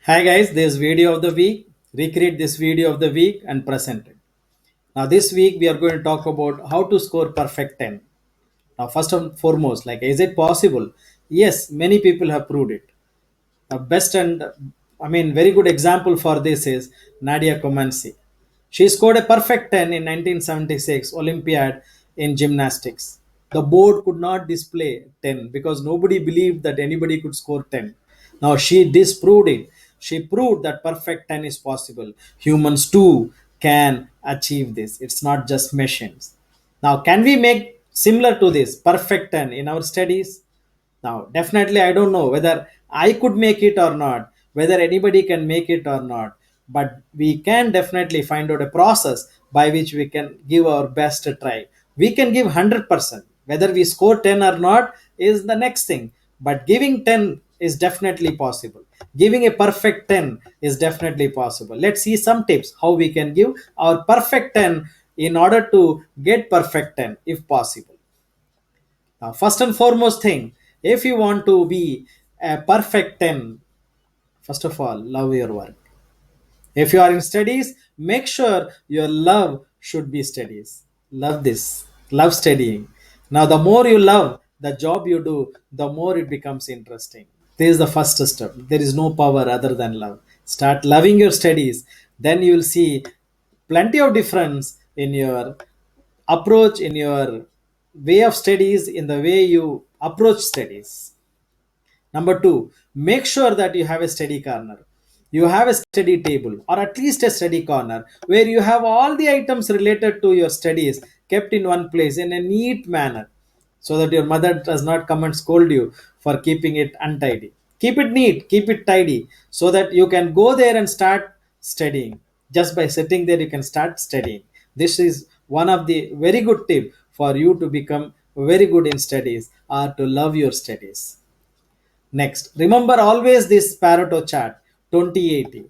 Hi guys, this video of the week. Recreate this video of the week and present it. Now this week we are going to talk about how to score perfect 10. Now first and foremost, is it possible? Yes, many people have proved it. Best and very good example for this is Nadia Comaneci. She scored a perfect 10 in 1976 Olympiad in gymnastics. The board could not display 10 because nobody believed that anybody could score 10. Now she disproved it. She proved that perfect 10 is possible. Humans too can achieve this. It's not just machines. Now, can we make similar to this perfect 10 in our studies? Now, definitely, I don't know whether I could make it or not, whether anybody can make it or not, but we can definitely find out a process by which we can give our best a try. We can give 100%. Whether we score 10 or not is the next thing, but giving 10 is definitely possible. Giving a perfect 10 is definitely possible. Let's see some tips how we can give our perfect 10 in order to get perfect 10 if possible. Now, first and foremost thing, if you want to be a perfect 10, first of all, love your work. If you are in studies, make sure your love should be studies. Love this. Love studying. Now, the more you love the job you do, the more it becomes interesting. This is the first step. There is no power other than love. Start loving your studies. Then you will see plenty of difference in your approach, in your way of studies, in the way you approach studies. Number two, make sure that you have a study corner. You have a study table or at least a study corner where you have all the items related to your studies kept in one place in a neat manner so that your mother does not come and scold you for keeping it untidy. Keep it neat, keep it tidy so that you can go there and start studying. Just by sitting there, you can start studying. This is one of the very good tip for you to become very good in studies or to love your studies. Next, remember always this Pareto chart 2080.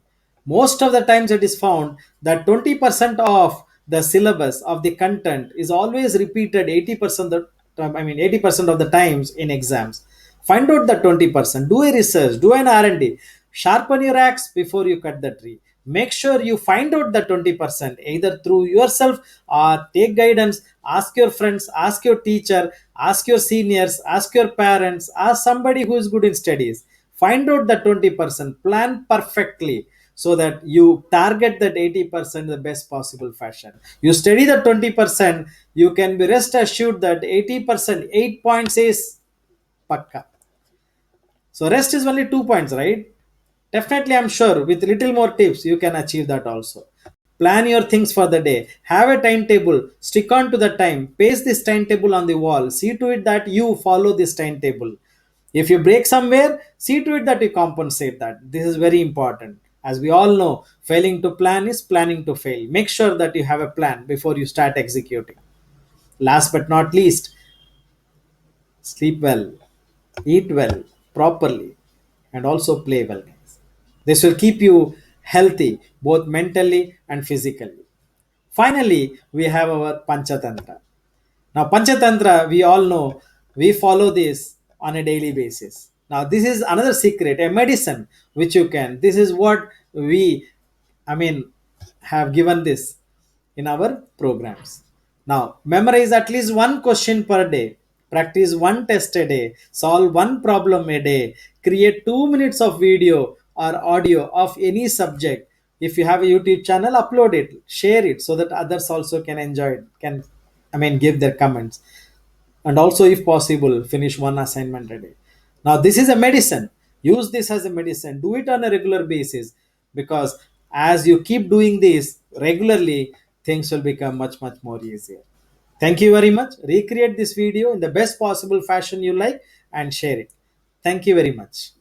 Most of the times it is found that 20% of the syllabus of the content is always repeated 80% the 80% of the times in exams. Find out the 20%, do a research, do an R&D, sharpen your axe before you cut the tree. Make sure you find out the 20% either through yourself or take guidance. Ask your friends, ask your teacher, ask your seniors, ask your parents, ask somebody who is good in studies. Find out the 20%, plan perfectly so that you target that 80% in the best possible fashion. You study the 20%, you can be rest assured that 80%, 8 points is pakka. So rest is only 2 points, right? Definitely, I'm sure with little more tips, you can achieve that also. Plan your things for the day. Have a timetable. Stick on to the time. Paste this timetable on the wall. See to it that you follow this timetable. If you break somewhere, see to it that you compensate that. This is very important. As we all know, failing to plan is planning to fail. Make sure that you have a plan before you start executing. Last but not least, sleep well, eat well, properly, and also play well, guys. This will keep you healthy both mentally and physically. Finally, we have our Panchatantra. Now, Panchatantra, we all know, we follow this on a daily basis. Now, this is another secret, a medicine which you can. This is what we, I mean, have given this in our programs. Now, memorize at least one question per day, practice one test a day, solve one problem a day, create 2 minutes of video or audio of any subject. If you have a YouTube channel, upload it, share it so that others also can enjoy it, can give their comments. And also, if possible, finish one assignment a day. Now, this is a medicine. Use this as a medicine. Do it on a regular basis because as you keep doing this regularly, things will become much, much more easier. Thank you very much. Recreate this video in the best possible fashion you like and share it. Thank you very much.